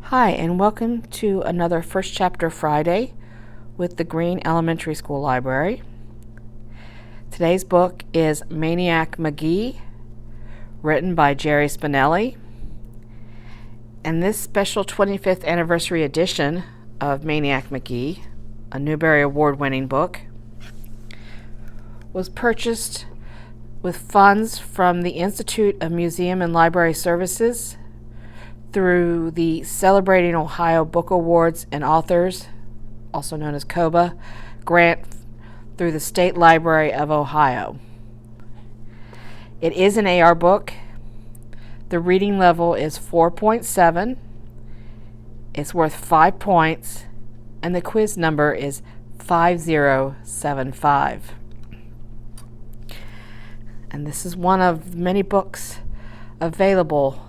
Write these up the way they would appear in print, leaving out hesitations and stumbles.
Hi, and welcome to another First Chapter Friday with the Green Elementary School Library. Today's book is Maniac Magee, written by Jerry Spinelli. And this special 25th anniversary edition of Maniac Magee, a Newberry award-winning book, was purchased with funds from the Institute of Museum and Library Services through the Celebrating Ohio Book Awards and Authors, also known as COBA, grant through the State Library of Ohio. It is an AR book. The reading level is 4.7. It's worth 5 points, and the quiz number is 5075. And this is one of many books available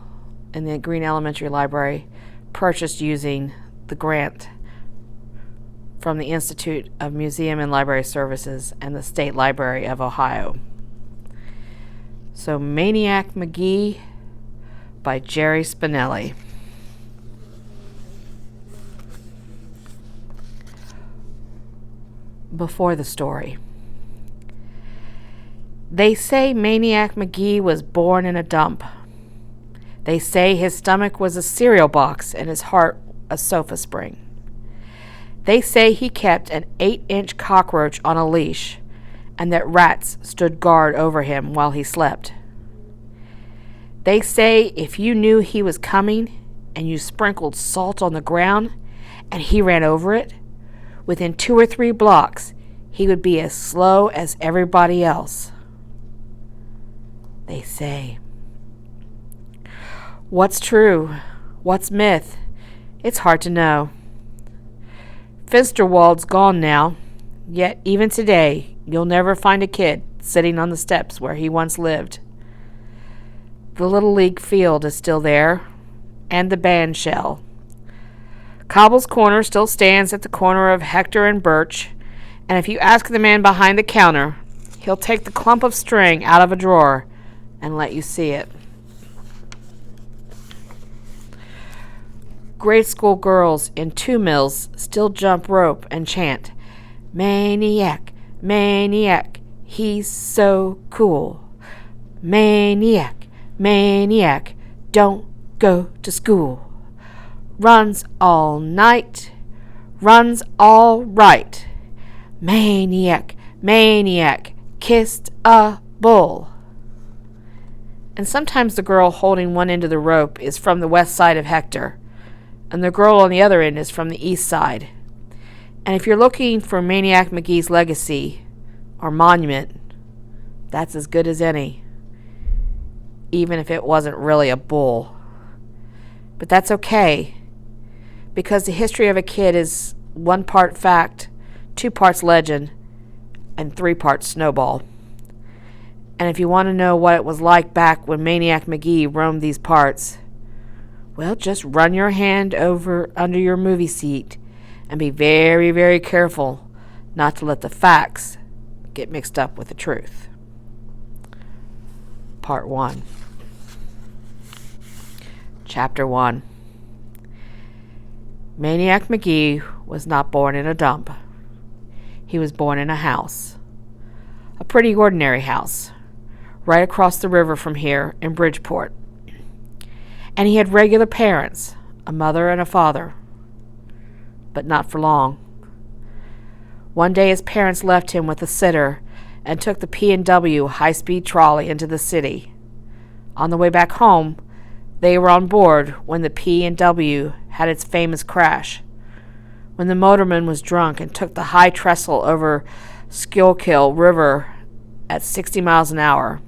in the Green Elementary Library, purchased using the grant from the Institute of Museum and Library Services and the State Library of Ohio. So, Maniac Magee by Jerry Spinelli. Before the story. They say Maniac Magee was born in a dump. They say his stomach was a cereal box and his heart a sofa spring. They say he kept an 8-inch cockroach on a leash and that rats stood guard over him while he slept. They say if you knew he was coming and you sprinkled salt on the ground and he ran over it, within 2 or 3 blocks he would be as slow as everybody else. They say. What's true? What's myth? It's hard to know. Finsterwald's gone now, yet even today you'll never find a kid sitting on the steps where he once lived. The Little League field is still there, and the band shell. Cobble's Corner still stands at the corner of Hector and Birch, and if you ask the man behind the counter, he'll take the clump of string out of a drawer and let you see it. Grade school girls in 2 mills still jump rope and chant, Maniac, maniac, he's so cool. Maniac, maniac, don't go to school. Runs all night, runs all right. Maniac, maniac, kissed a bull. And sometimes the girl holding one end of the rope is from the west side of Hector, and the girl on the other end is from the east side. And if you're looking for Maniac Magee's legacy or monument, that's as good as any, even if it wasn't really a bull. But that's okay, because the history of a kid is 1 part fact, 2 parts legend, and 3 parts snowball. And if you want to know what it was like back when Maniac Magee roamed these parts, well, just run your hand over under your movie seat and be very, very careful not to let the facts get mixed up with the truth. Part 1. Chapter 1. Maniac Magee was not born in a dump. He was born in a house. A pretty ordinary house, right across the river from here in Bridgeport. And he had regular parents, a mother and a father. But not for long. One day his parents left him with a sitter and took the P&W high-speed trolley into the city. On the way back home, they were on board when the P&W had its famous crash, when the motorman was drunk and took the high trestle over Schuylkill River at 60 miles an hour,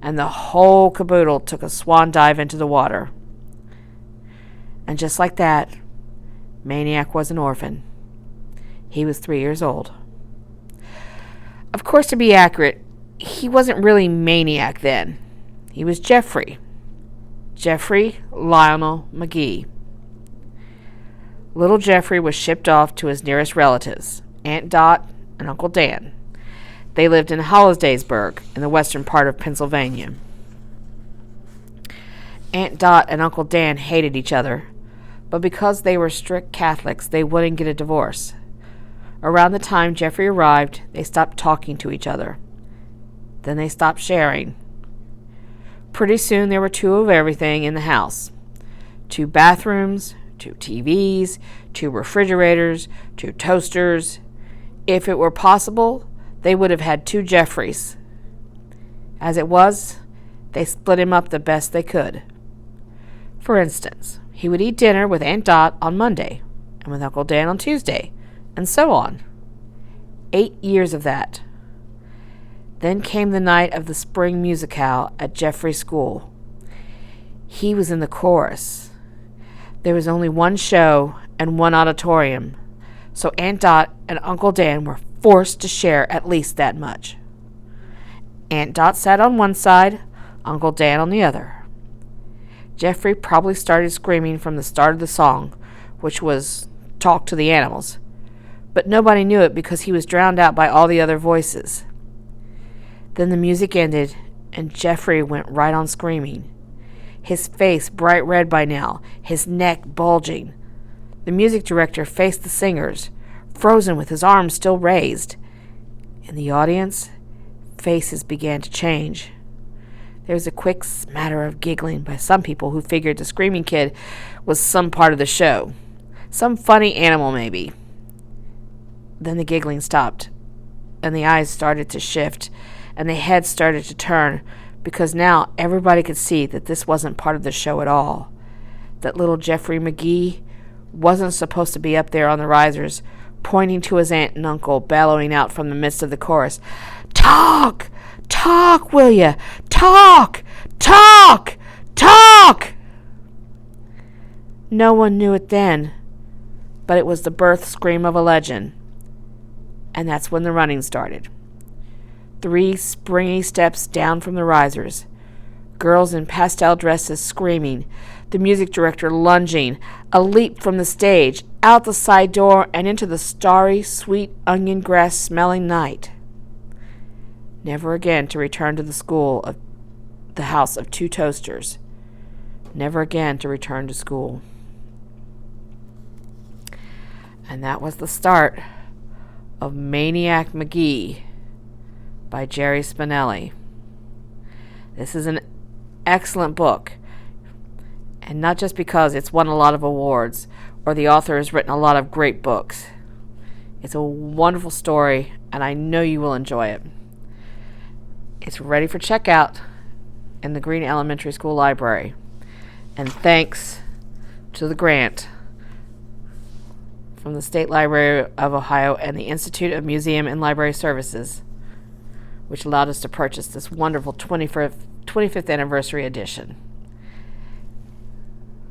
and the whole caboodle took a swan dive into the water. And just like that, Maniac was an orphan. He was 3 years old. Of course, to be accurate, he wasn't really Maniac then. He was Jeffrey Lionel Magee. Little Jeffrey was shipped off to his nearest relatives, Aunt Dot and Uncle Dan. They lived in Hollidaysburg in the western part of Pennsylvania. Aunt Dot and Uncle Dan hated each other, but because they were strict Catholics, they wouldn't get a divorce. Around the time Jeffrey arrived, they stopped talking to each other. Then they stopped sharing. Pretty soon there were 2 of everything in the house. 2 bathrooms, 2 TVs, 2 refrigerators, 2 toasters. If it were possible, they would have had 2 Jeffreys. As it was, they split him up the best they could. For instance, he would eat dinner with Aunt Dot on Monday, and with Uncle Dan on Tuesday, and so on. 8 years of that. Then came the night of the spring musicale at Jeffrey's school. He was in the chorus. There was only 1 show and 1 auditorium, so Aunt Dot and Uncle Dan were forced to share at least that much. Aunt Dot sat on one side, Uncle Dan on the other. Jeffrey probably started screaming from the start of the song, which was "Talk to the Animals," but nobody knew it because he was drowned out by all the other voices. Then the music ended, and Jeffrey went right on screaming. His face bright red by now, his neck bulging. The music director faced the singers, frozen with his arms still raised. In the audience, faces began to change. There was a quick smatter of giggling by some people who figured the screaming kid was some part of the show. Some funny animal, maybe. Then the giggling stopped, and the eyes started to shift, and the heads started to turn, because now everybody could see that this wasn't part of the show at all. That little Jeffrey McGee wasn't supposed to be up there on the risers, pointing to his aunt and uncle, bellowing out from the midst of the chorus, "Talk! Talk, will ya? Talk! Talk! Talk!" No one knew it then, but it was the birth scream of a legend. And that's when the running started. 3 springy steps down from the risers. Girls in pastel dresses screaming, the music director lunging, a leap from the stage, out the side door, and into the starry, sweet onion grass smelling night. Never again to return to the house of 2 toasters. Never again to return to school. And that was the start of Maniac McGee by Jerry Spinelli. This is an excellent book, and not just because it's won a lot of awards or the author has written a lot of great books. It's a wonderful story, and I know you will enjoy it. It's ready for checkout in the Green Elementary School Library. And thanks to the grant from the State Library of Ohio and the Institute of Museum and Library Services, which allowed us to purchase this wonderful 25th anniversary edition.